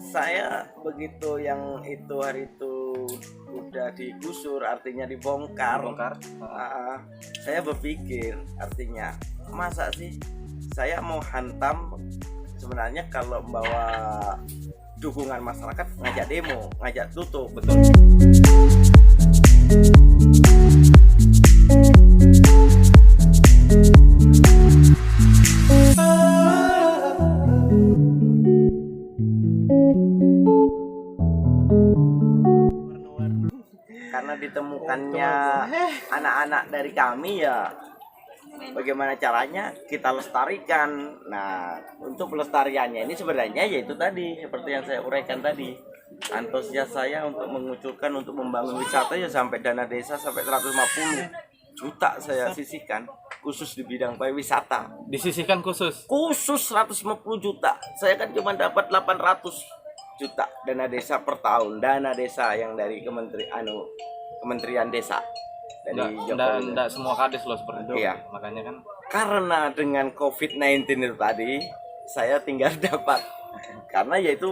Saya begitu yang itu hari itu udah digusur, artinya dibongkar. Saya berpikir, artinya masa sih saya mau hantam. Sebenarnya kalau membawa dukungan masyarakat, ngajak demo, ngajak tutup. Betul. Karena ditemukannya anak-anak dari kami, ya bagaimana caranya kita lestarikan. Nah, untuk pelestariannya ini sebenarnya yaitu tadi seperti yang saya uraikan tadi, antusias saya untuk mengucurkan untuk membangun wisata ya sampai dana desa sampai 150 juta saya sisihkan khusus di bidang pariwisata. Disisihkan khusus 150 juta. Saya kan cuma dapat 800 juta dana desa per tahun, dana desa yang dari Kementerian Desa dari Jokowi. Enggak semua kades loh seperti itu. Iya. Makanya kan Karena dengan COVID-19 itu tadi saya tinggal dapat, karena yaitu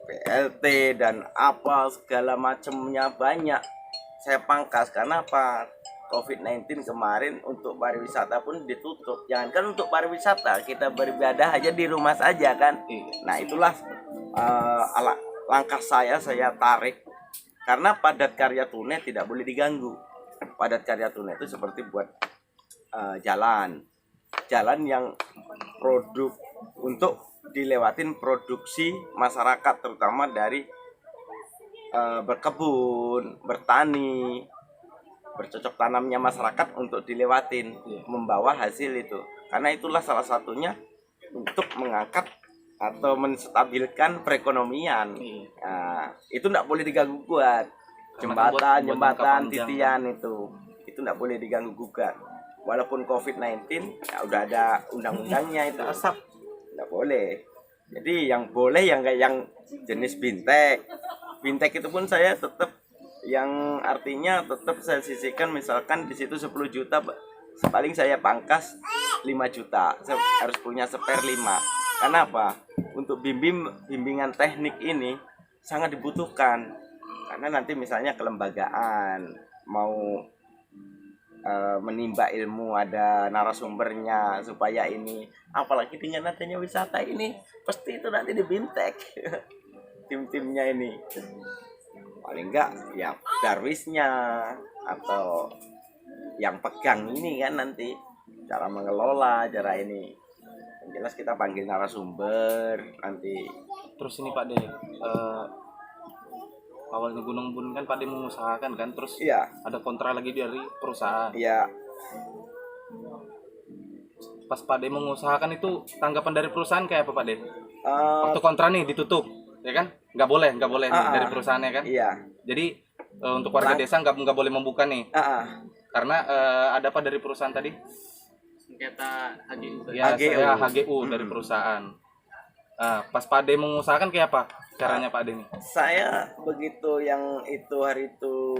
PLT dan apa segala macamnya banyak saya pangkas. Karena apa? COVID-19 kemarin untuk pariwisata pun ditutup. Jangankan untuk pariwisata, kita beribadah aja di rumah saja kan. Nah, itulah langkah saya tarik, karena padat karya tunai tidak boleh diganggu. Padat karya tunai itu seperti buat jalan yang produk untuk dilewatin produksi masyarakat, terutama dari berkebun, bertani, bercocok tanamnya masyarakat untuk dilewatin, membawa hasil itu. Karena itulah salah satunya untuk mengangkat atau menstabilkan perekonomian. Nah, itu tidak boleh diganggu gugat. Jembatan, titian itu tidak boleh diganggu gugat. Walaupun COVID-19 ya udah ada undang-undangnya, itu asap tidak boleh. Jadi yang boleh yang kayak yang jenis bintek itu pun saya tetap, yang artinya tetap saya sisihkan. Misalkan di situ 10 juta, paling saya pangkas 5 juta. Saya harus punya spare 5. Kenapa? Untuk bimbingan teknik ini sangat dibutuhkan. Karena nanti misalnya kelembagaan mau menimba ilmu, ada narasumbernya supaya ini, apalagi dengan adanya wisata ini pasti itu nanti dibintek tim-timnya ini. Paling enggak ya darwisnya atau yang pegang ini kan nanti cara mengelola, cara ini. Yang jelas kita panggil narasumber nanti. terus ini Pak De, awalnya Gunung Bun kan Pak De mengusahakan kan, terus Iya. ada kontra lagi dari perusahaan. Iya. Pas Pak De mengusahakan itu tanggapan dari perusahaan kayak apa Pak De? eh, Waktu kontra nih ditutup, ya kan? Nggak boleh nih dari perusahaannya kan? Iya. Jadi untuk warga desa nggak boleh membuka nih, karena ada apa dari perusahaan tadi? Sengketa HGU. Ya, HGU. saya HGU dari perusahaan. Pas Pak De mengusahakan kayak apa caranya Pak De nih? Saya begitu yang itu hari itu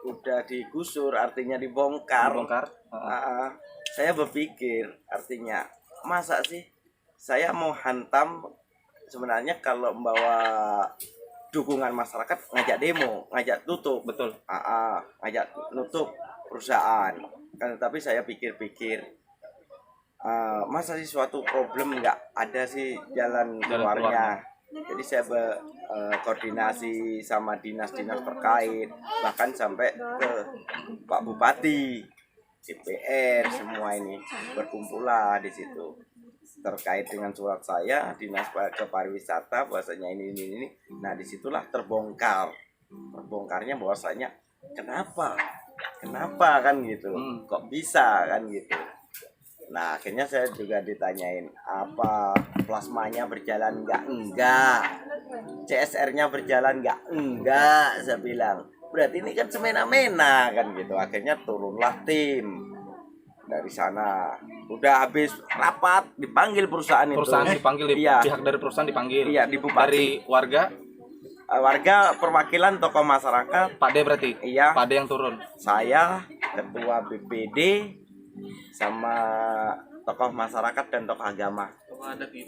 udah digusur, artinya dibongkar. Saya berpikir, artinya masa sih saya mau hantam. Sebenarnya kalau membawa dukungan masyarakat, ngajak demo, ngajak tutup. Betul. Ngajak nutup perusahaan kan. Tapi saya pikir-pikir, masa sih suatu problem nggak ada sih jalan keluarnya. Jadi saya koordinasi sama dinas-dinas terkait, bahkan sampai ke Pak Bupati, DPR, semua ini berkumpullah di situ terkait dengan surat saya dinas ke pariwisata bahwasanya ini. Nah, disitulah terbongkarnya bahwasanya kenapa kan gitu, kok bisa kan gitu. Nah, akhirnya saya juga ditanyain, apa plasmanya berjalan enggak, CSR-nya berjalan enggak, saya bilang berarti ini kan semena-mena kan gitu. Akhirnya turunlah tim dari sana. Udah habis rapat, dipanggil perusahaan dipanggil, iya. Pihak dari perusahaan dipanggil. Iya, di Bupati. Dari warga perwakilan tokoh masyarakat. Pak De berarti? Iya. Pak De yang turun. Saya, ketua BPD, sama tokoh masyarakat dan tokoh agama.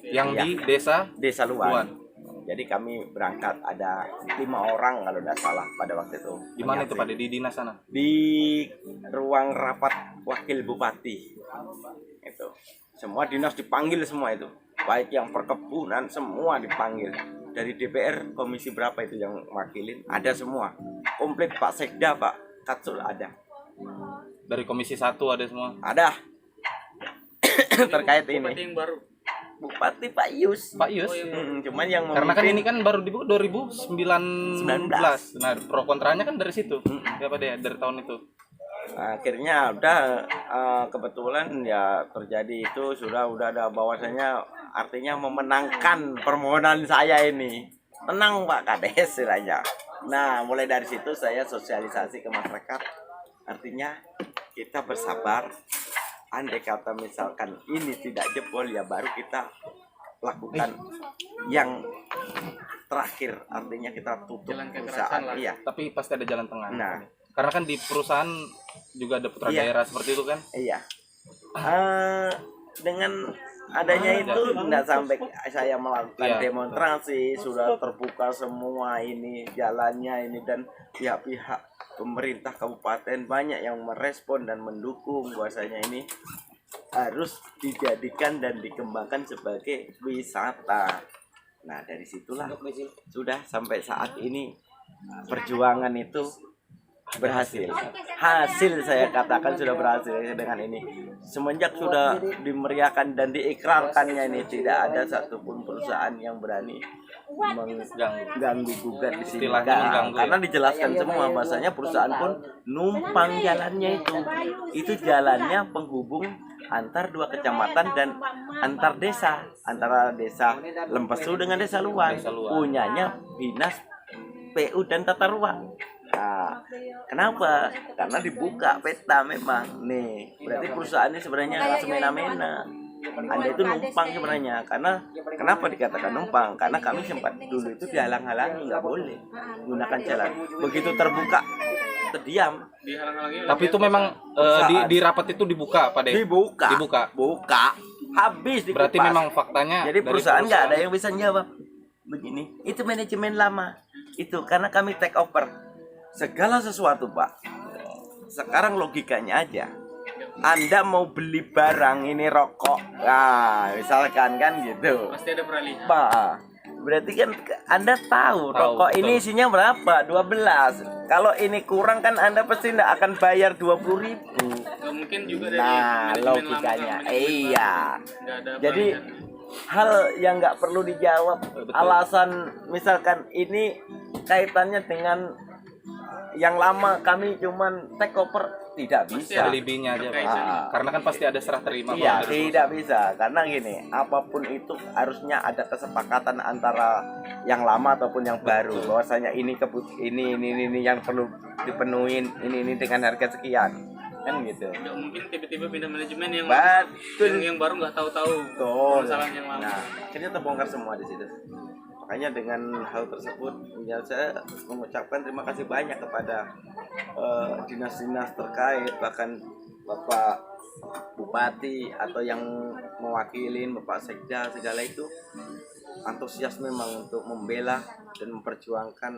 Yang di desa Luan. Jadi kami berangkat ada 5 orang kalau tidak salah pada waktu itu. Di mana itu Pak? Di dinas sana? Di ruang rapat wakil bupati. Itu. Semua dinas dipanggil semua itu. Baik yang perkebunan semua dipanggil. Dari DPR komisi berapa itu yang wakilin? Ada semua. Komplit Pak Sekda, Pak Katsul ada. Dari komisi 1 ada semua? Ada. Terkait Bupati ini. yang baru. Bupati Pak Yus. Pak Yus? Cuman yang Karena kan memimpin ini kan baru dibuka 2019. Nah, pro kontranya kan dari situ. Ya Pak deh, dari tahun itu. akhirnya udah kebetulan ya terjadi itu sudah ada bahwasanya artinya memenangkan permohonan saya ini. Tenang Pak Kades istilahnya. Nah, mulai dari situ saya sosialisasi ke masyarakat. Artinya kita bersabar. Andai kata misalkan ini tidak jebol ya baru kita lakukan yang terakhir, artinya kita tutup Jalan perusahaan. kekerasan lah. Iya. Tapi pasti ada jalan tengah. Nah, Karena kan di perusahaan juga ada putra Iya. daerah seperti itu kan. iya. Dengan adanya itu tidak sampai saya melakukan Iya. demonstrasi, sudah terbuka semua ini jalannya ini, dan pihak-pihak pemerintah kabupaten banyak yang merespon dan mendukung bahwasanya ini harus dijadikan dan dikembangkan sebagai wisata. Nah, dari situlah sudah sampai saat ini perjuangan itu berhasil. Hasil saya katakan sudah berhasil dengan ini. Semenjak sudah dimeriahkan dan diikrarkannya ini, tidak ada satupun perusahaan yang berani mengganggu gugat di sini. Istilahnya mengganggu, Karena dijelaskan semua bahasanya perusahaan pun numpang jalannya itu. Itu jalannya penghubung antar 2 kecamatan dan antar desa, antara desa Lempesu dengan desa Luar. Punyanya Dinas PU dan Tata Ruang. Nah, kenapa? Karena dibuka peta memang. Nih, berarti perusahaan ini sebenarnya nggak semena-mena. Anda itu numpang sebenarnya. Karena kenapa dikatakan numpang? Karena kami sempat dulu itu dihalang-halangi, nggak boleh gunakan jalan. Begitu terbuka, terdiam. Dihalang-halangi. Tapi itu memang di rapat itu dibuka Pak deh. Dibuka. Buka. Habis dikupas. Berarti memang faktanya Jadi dari perusahaan nggak ada yang bisa jawab. Begini, itu manajemen lama. Itu karena kami take over segala sesuatu, Pak. Sekarang logikanya aja. Anda mau beli barang ini rokok. Nah, misalkan kan gitu. Pasti ada peralihan. Pak, berarti kan Anda tahu rokok betul. ini isinya berapa? 12. Kalau ini kurang kan Anda pasti tidak akan bayar 20.000. Nggak mungkin juga dari Nah, manajemen logikanya. lama ke manajemen Iya. baru. Nggak ada Jadi peralihan. hal yang nggak perlu dijawab. Betul. Alasan misalkan ini kaitannya dengan yang lama kami cuman take over, tidak bisa. Alibinya aja Pak. Karena kan pasti ada serah terima. Iya, Pak, dari tidak bisa. Karena gini, apapun itu harusnya ada kesepakatan antara yang lama ataupun yang baru. Bahwasanya ini ini yang perlu dipenuhin, ini dengan harga sekian. Kan gitu. Nggak mungkin tiba-tiba pindah manajemen yang Betul. yang baru nggak tahu-tahu Betul. kesalahan yang lama. Nah, akhirnya terbongkar semua di situ. Makanya dengan hal tersebut, ya saya mengucapkan terima kasih banyak kepada dinas-dinas terkait, bahkan Bapak Bupati atau yang mewakilin Bapak Sekda, segala itu antusias memang untuk membela dan memperjuangkan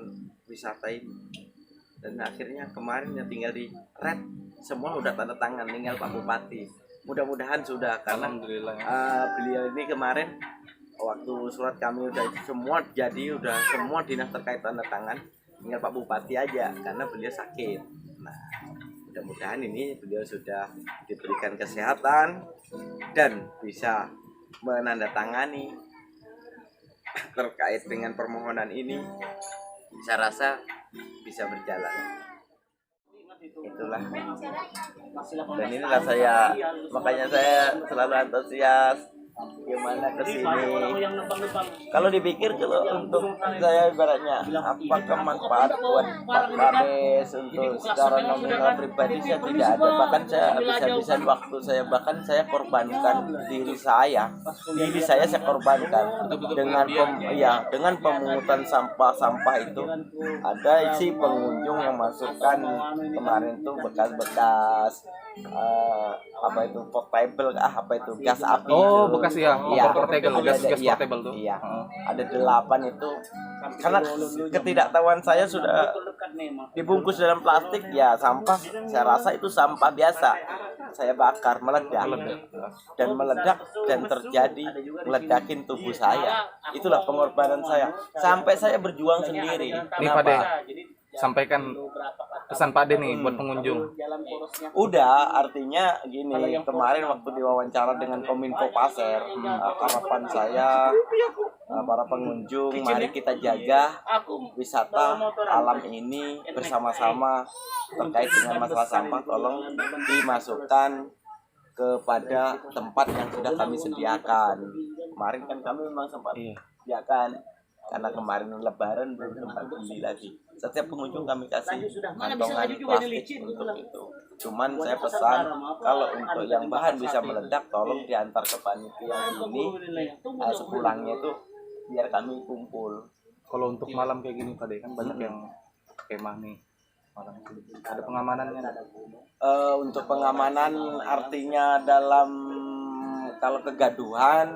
wisata ini. Dan akhirnya kemarin yang tinggal di red semua udah tanda tangan, tinggal Pak Bupati. Mudah-mudahan sudah, karena Alhamdulillah. beliau ini kemarin waktu surat kami udah semua jadi, udah semua dinas terkait tanda tangan, tinggal Pak Bupati aja karena beliau sakit. Nah, mudah-mudahan ini beliau sudah diberikan kesehatan dan bisa menandatangani terkait dengan permohonan ini. Saya rasa bisa berjalan. Itulah. Dan inilah saya, makanya saya selalu antusias gimana ke sini. Kalau dipikir kalau untuk saya ibaratnya apakah manfaat buat Pak Kades untuk secara nominal pribadi, saya tidak ada. Bahkan saya habis-habisan waktu saya, bahkan saya korbankan diri saya korbankan dengan dengan pemungutan sampah itu. Ada si pengunjung yang masukkan kemarin tuh bekas-bekas apa itu portable, apa itu gas api. Oh, itu. bekas ya, Iya, kompor portable, gas iya, portable tuh. iya. Ada 8 itu. Karena ketidaktahuan saya sudah dibungkus dalam plastik ya sampah. Saya rasa itu sampah biasa. Saya bakar meledak dan meledak dan terjadi meledakin tubuh saya. Itulah pengorbanan saya. Sampai saya berjuang sendiri. Nih Pak De, sampaikan pesan Pak De nih buat pengunjung. Udah, artinya gini, kemarin waktu diwawancara dengan Kominfo Pasir, harapan saya para pengunjung, mari kita jaga wisata alam ini bersama-sama. Terkait dengan masalah sampah, tolong dimasukkan kepada tempat yang sudah kami sediakan. Kemarin kan kami memang sempat sediakan, karena kemarin lebaran belum sempat beli lagi. Setiap pengunjung kami kasih kantongan plastik untuk itu. Cuman saya pesan, kalau untuk yang bahan bisa meledak, tolong diantar ke panitia ini. Sepulangnya itu biar kami kumpul. Kalau untuk malam kayak gini Pak De, kan banyak yang kemah nih. Malam ada pengamanannya. Untuk pengamanan artinya dalam kalau kegaduhan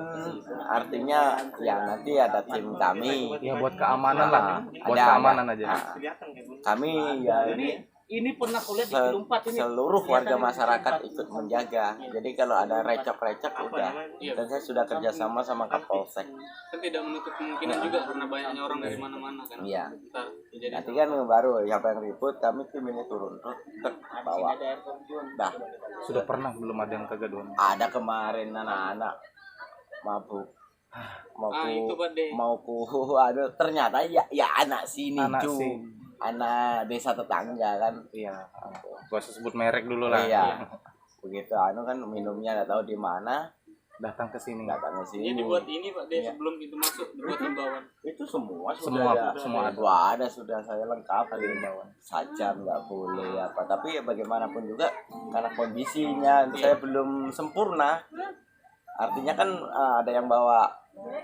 artinya ya nanti ada tim kami Ya buat keamanan lah, buat ada, keamanan aja. Kami ya ini pernah kulihat di Kilumpat ini. seluruh warga masyarakat ikut menjaga. Jadi kalau ada recok-recok udah. Dan saya sudah kerjasama sama Kapolsek. Kan tidak menutup kemungkinan juga karena banyaknya orang dari mana-mana kan. Iya. Ntar jadi Nanti kan baru siapa yang ribut, kami tim ini turun bawa. Dah. Sudah pernah belum ada yang kegaduhan? Ada kemarin anak-anak mabuk. itu Pak De. Aduh, ternyata ya anak sini Anak cu. sini. Anak desa tetangga kan. Iya. Gua sebut merek dulu lah. Iya. Begitu kan minumnya nggak tahu di mana, Datang ke sini. datang ke sini. Jadi buat ini Pak De sebelum itu masuk dibuat himbauan. Itu semua Semua ada sudah saya lengkap ada himbauan. Sajam nggak boleh apa, tapi ya bagaimanapun juga karena kondisinya saya belum sempurna. Artinya kan ada yang bawa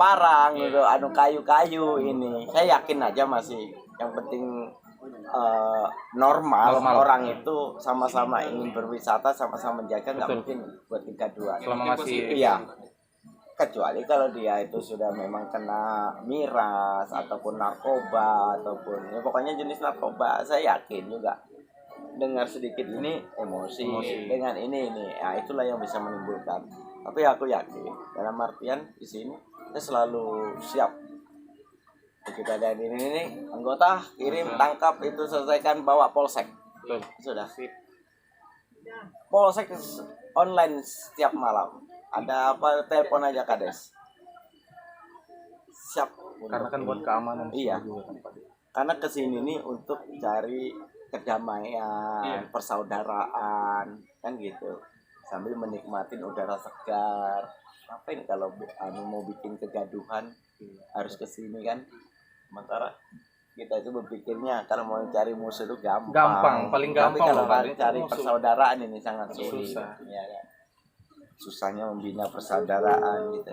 parang gitu, kayu-kayu ini. Saya yakin aja masih yang penting normal. Orang itu sama-sama ingin berwisata, sama-sama menjaga, nggak mungkin buat kegaduhan. Selama masih Iya. Kecuali kalau dia itu sudah memang kena miras ataupun narkoba ataupun ya pokoknya jenis narkoba, saya yakin juga dengar sedikit ini emosi. Dengan ini ya itulah yang bisa menimbulkan. Tapi aku yakin dalam artian di sini saya selalu siap. Begitu ada ini anggota kirim, tangkap, itu selesaikan, bawa polsek. Sudah. Polsek online setiap malam. Ada apa, telepon aja Kades. Siap. karena kan buat keamanan. Iya. Juga kan, Pak De. Karena kesini nih untuk cari kedamaian, persaudaraan, kan gitu. Sambil menikmatin udara segar. Ngapain kalau mau bikin kegaduhan harus kesini kan? Sementara kita itu berpikirnya kalau mau cari musuh itu gampang. Paling Tapi gampang kalau loh, Pak De. cari persaudaraan ini sangat sulit. Susah. Ya, kan? Susahnya membina persaudaraan gitu.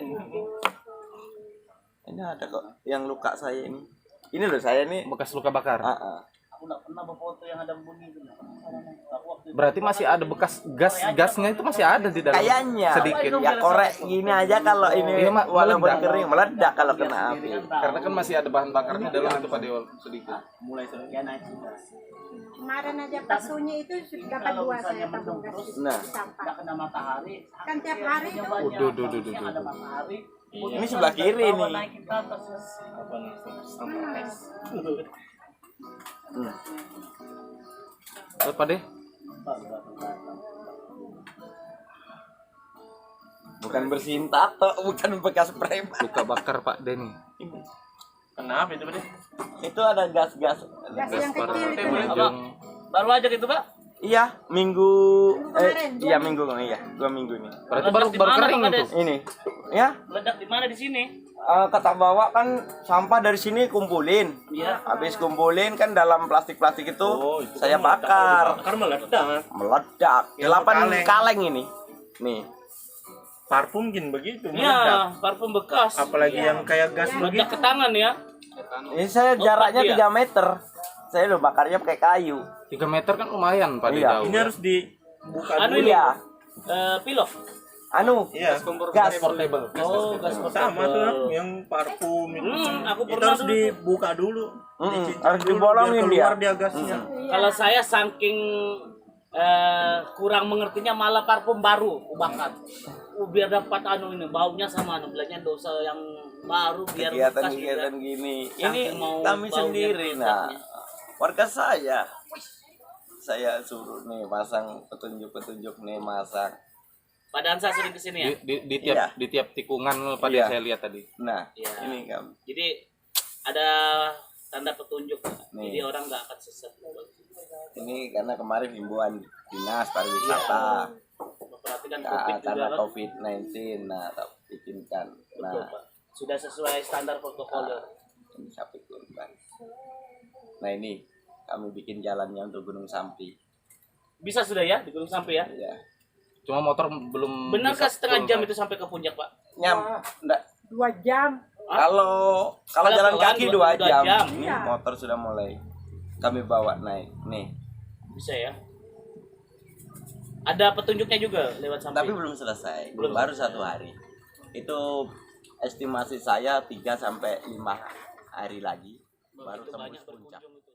Ini ada kok yang luka saya ini. Ini loh saya ini. Bekas luka bakar. Aku nggak pernah berfoto yang ada bunyi itu. Berarti masih ada bekas gasnya itu masih ada di dalam. Kayaknya sedikit. ya korek gini aja kalau ini Iya, walaupun meledak. kering meledak kalau kena api. Karena kan masih ada bahan bakar di dalam itu Pak De sedikit. Mulai sekian aja. Kemarin aja pasunya itu sudah dapat 2 saya tabung gas Nah. sampah. Nggak kena matahari. Kan tiap hari itu Yang ada matahari. Ini sebelah kiri nih. Naik kita terus Lihat Pak De. Bukan bersihin tato, bukan bekas preman. Luka bakar Pak De nih. Kenapa itu Pak De? Itu ada gas-gas. gas yang kecil itu. Pengunjung. baru aja gitu Pak. Iya, minggu kemarin, 2 iya minggu iya, 2 minggu ini. Berarti baru kering itu. Ini. Ya, Ledak di mana di sini? kata bawa kan sampah dari sini kumpulin. Iya. Habis kumpulin kan dalam plastik-plastik itu, saya bakar. Bakar meledak. Meledak. 8 kaleng ini. Nih. Parfum gin begitu Iya, parfum bekas. apalagi yang kayak gas Meledak ke tangan ya. Ini saya jaraknya iya. 3 meter. Saya udah bakarnya pakai kayu. 3 meter kan lumayan Pak De Iya. jauh. ini harus dibuka Anu dulu ini. Iya. Pilok. anu Iya. gas Portable. Oh, gas Sama portable. tuh yang parfum itu. Aku Itu pernah harus tuh. dibuka dulu. Dicincang harus dulu dibolongin biar keluar dia. dia gasnya. Kalau saya saking kurang mengertinya malah parfum baru aku bakar. Biar dapat anu ini baunya sama anu bilangnya dosa yang baru biar bekas kegiatan-kegiatan juga. gini. Saking Ini mau kami baunya sendiri, nah meledaknya. warga saya suruh nih pasang petunjuk-petunjuk nih masang. Padahal saya sering kesini ya. Di Iya. tiap tikungan pada Iya. saya lihat tadi. Nah Iya. ini kami. Jadi ada tanda petunjuk. Nih. Jadi orang nggak akan sesat. Ini karena kemarin himbauan dinas pariwisata Memperhatikan nah, COVID juga karena kan. COVID-19, nah tak bikinkan. Betul, Nah Pak. Sudah sesuai standar protokol. ya. ini saya bikinkan. Nah ini kami bikin jalannya untuk Gunung Sampi. Bisa sudah ya di Gunung Sampai ya. Ya. Cuma motor belum Benarkah bisa setengah full, jam Pak. itu sampai ke puncak, Pak? Enggak, 2 jam. kalau Kalau jalan pelan, kaki 2 dua jam. jam. Ini Iya. motor sudah mulai kami bawa naik nih. Bisa ya. Ada petunjuknya juga lewat Sampai. Tapi belum selesai. Belum Baru selesai. 1 hari. Itu estimasi saya 3 sampai 5 hari lagi baru Begitu tembus banyak puncak. berkunjung itu.